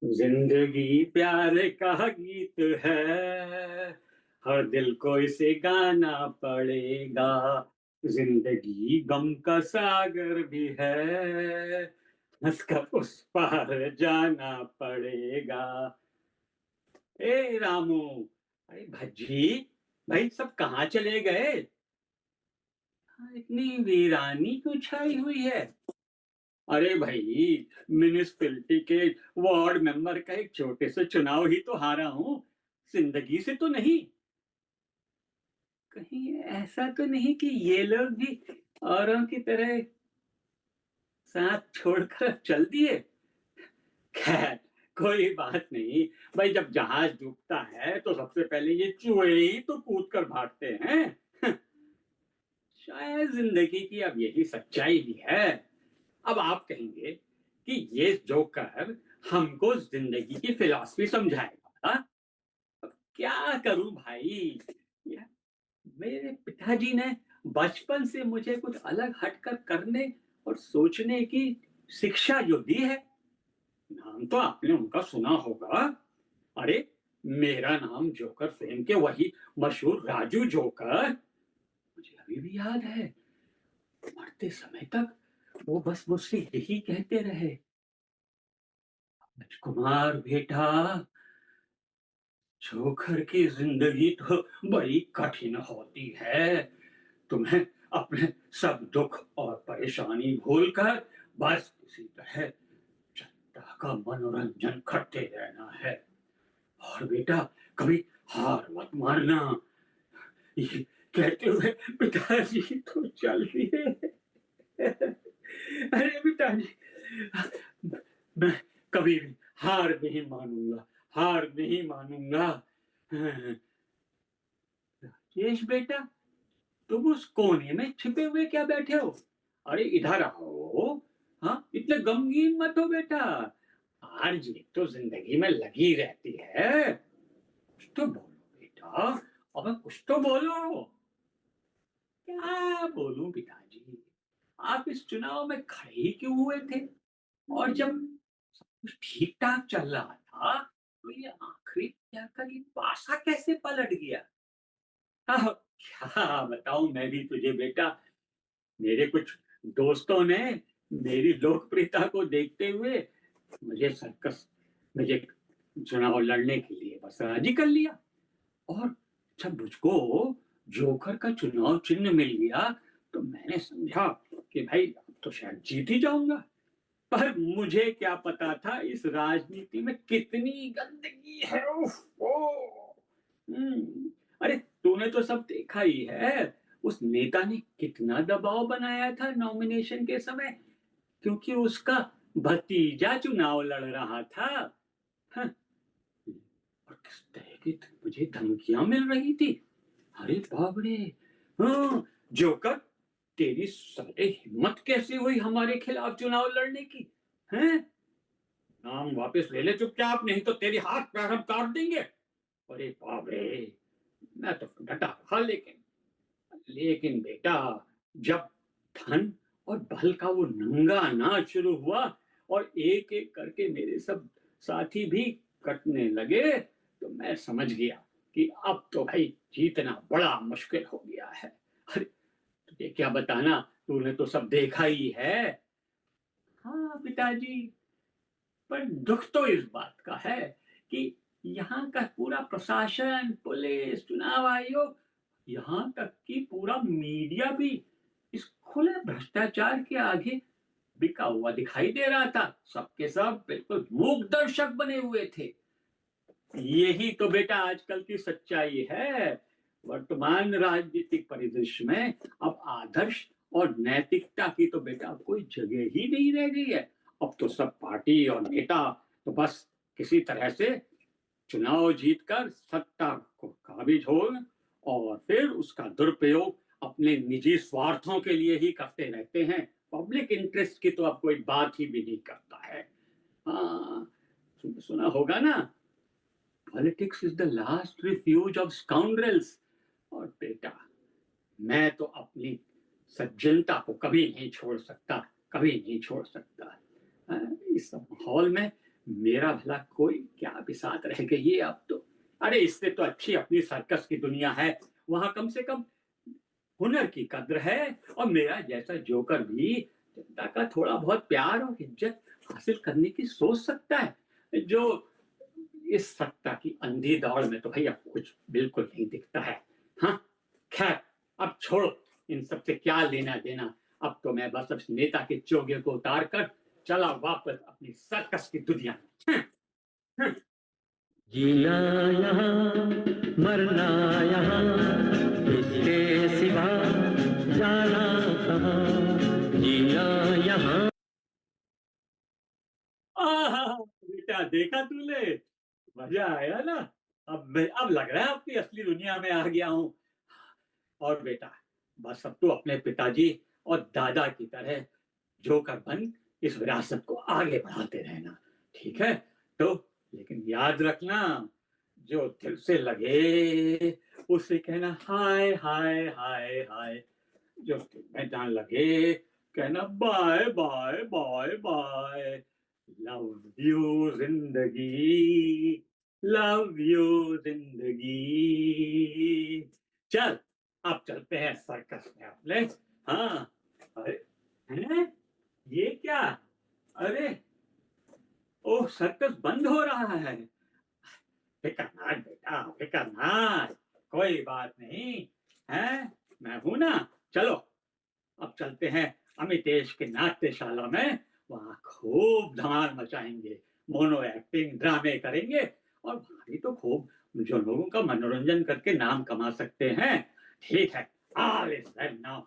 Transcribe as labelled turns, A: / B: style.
A: जिंदगी प्यार का गीत है, हर दिल को इसे गाना पड़ेगा। जिंदगी गम का सागर भी है, हंसकर उस पार जाना पड़ेगा। ए रामू, अरे भज्जी, भाई सब कहाँ चले गए? हाँ, इतनी वीरानी क्यों छाई हुई है? अरे भाई, म्यूनिसिपैलिटी के वार्ड मेंबर का एक छोटे से चुनाव ही तो हारा हूं, जिंदगी से तो नहीं। कहीं ऐसा तो नहीं कि ये लोग भी औरों की तरह साथ छोड़कर चल दिए? खैर, कोई बात नहीं। भाई, जब जहाज डूबता है तो सबसे पहले ये चूहे ही तो कूद कर भागते हैं। शायद जिंदगी की अब यही सच्चाई भी है। अब आप कहेंगे कि ये जोकर हमको जिंदगी की फिलॉसफी समझाएगा, हाँ? अब क्या करूं भाई, या मेरे पिताजी ने बचपन से मुझे कुछ अलग हटकर करने और सोचने की शिक्षा जो दी है। नाम तो आपने उनका सुना होगा। अरे, मेरा नाम जोकर फेम के वही मशहूर राजू जोकर। मुझे अभी भी याद है, मरते समय तक वो बस मुझसे यही कहते रहे, राजकुमार बेटा, जोकर की जिंदगी तो बड़ी कठिन होती है। तुम्हें अपने सब दुख और परेशानी भूलकर बस किसी तरह जनता का मनोरंजन करते रहना है। और बेटा, कभी हार मत मानना। ये कहते हुए पिताजी तो चल दिए। अरे पिताजी, मैं कभी भी हार नहीं मानूंगा, हार नहीं मानूंगा। राजेश बेटा, तुम उस कोने में छिपे हुए क्या बैठे हो? अरे इधर आओ। हाँ, इतने गमगीन मत हो बेटा। हार जीत तो जिंदगी में लगी रहती है। कुछ तो बोलो बेटा, अबे कुछ तो बोलो। क्या बोलूं पिताजी, आप इस चुनाव में खड़े ही क्यों हुए थे? और जब सब कुछ ठीक ठाक चल रहा था तो ये आखिरी का ये पासा कैसे पलट गया? हाँ, क्या बताऊं मैं भी तुझे बेटा। मेरे कुछ दोस्तों ने मेरी लोकप्रियता को देखते हुए मुझे सर्कस मुझे चुनाव लड़ने के लिए बस राजी कर लिया। और जब मुझको जोकर का चुनाव चिन्ह मिल गया तो मैंने समझा कि भाई अब तो शायद जीत ही जाऊंगा। पर मुझे क्या पता था इस राजनीति में कितनी गंदगी है। उफ, ओ, अरे तूने तो सब देखा ही है। उस नेता ने कितना दबाव बनाया था नॉमिनेशन के समय, क्योंकि उसका भतीजा चुनाव लड़ रहा था। हाँ, और किस तरह की मुझे धमकियां मिल रही थी। अरे बाप रे। हाँ, जोकर, तेरी सारे हिम्मत कैसे हुई हमारे खिलाफ चुनाव लड़ने की? हैं? नाम वापस ले ले चुपचाप, नहीं तो तेरी हाथ पैर हम काट देंगे। अरे बाप रे। मैं तो डटा रहा, लेकिन लेकिन बेटा, जब धन और बल का वो नंगा नाच शुरू हुआ और एक एक करके मेरे सब साथी भी कटने लगे, तो मैं समझ गया कि अब तो भाई जीतना बड़ा मुश्किल हो गया है। अरे तुझे क्या बताना, तूने तो सब देखा ही है। हाँ पिताजी, पर दुख तो इस बात का है कि यहाँ का पूरा प्रशासन, पुलिस, चुनाव आयोग, यहाँ तक कि पूरा मीडिया भी इस खुले भ्रष्टाचार के आगे बिका हुआ दिखाई दे रहा था। सबके सब बिल्कुल मूक दर्शक बने हुए थे। यही तो बेटा आजकल की सच्चाई है। वर्तमान राजनीतिक परिदृश्य में अब आदर्श और नैतिकता की तो बेटा अब कोई जगह ही नहीं रह गई है। अब तो सब पार्टी और नेता तो बस किसी तरह से चुनाव जीतकर सत्ता को काबिज हो और फिर उसका दुरुपयोग अपने निजी स्वार्थों के लिए ही करते रहते हैं। पब्लिक इंटरेस्ट की तो अब कोई बात ही भी नहीं करता है। हाँ, सुना होगा ना, politics is the last refuse of scoundrels. और बेटा, मैं तो अपनी सज्जनता को कभी नहीं छोड़ सकता, कभी नहीं छोड़ सकता। इस माहौल में मेरा भला कोई क्या बिसात रह गई है अब तो। अरे इससे तो अच्छी अपनी सर्कस की दुनिया है, वहां कम से कम हुनर की कद्र है, और मेरा जैसा जोकर भी जनता का थोड़ा बहुत प्यार और इज्जत हासिल करने की सोच सकता है। जो इस सत्ता की अंधी दौड़ में तो भैया कुछ बिल्कुल नहीं दिखता है। हाँ, खैर, अब छोड़ो, इन सब से क्या लेना देना। अब तो मैं बस उस नेता के चोगे को उतार कर चला वापस अपनी सर्कस की दुनिया में।
B: जीना यहाँ मरना यहाँ इसके सिवा जाना कहाँ। जीना यहाँ।
A: आहा, बेटा देखा तूने, मजा आया ना। अब लग रहा है अपनी असली दुनिया में आ गया हूँ। और बेटा, बस अब तो अपने पिताजी और दादा की तरह जोकर बन इस विरासत को आगे बढ़ाते रहना, ठीक है? तो लेकिन याद रखना, जो दिल से लगे उसे कहना हाय हाय हाय हाय, जो दिल में जान लगे कहना bye bye bye bye. Love you जिंदगी, लव यू जिंदगी। चल, अब चलते हैं सर्कस में अपने। हाँ, अरे हैं? ये क्या? अरे, ओह, सर्कस बंद हो रहा है। फिकर मत बेटा, फिकर मत, कोई बात नहीं है, मैं हूं ना। चलो, अब चलते हैं अमितेश के नाट्यशाला में, वहां खूब धमाल मचाएंगे, मोनो एक्टिंग ड्रामे करेंगे, और वहां भी तो खूब जो लोगों का मनोरंजन करके नाम कमा सकते हैं। ठीक है, ऑल इज वेल नाउ।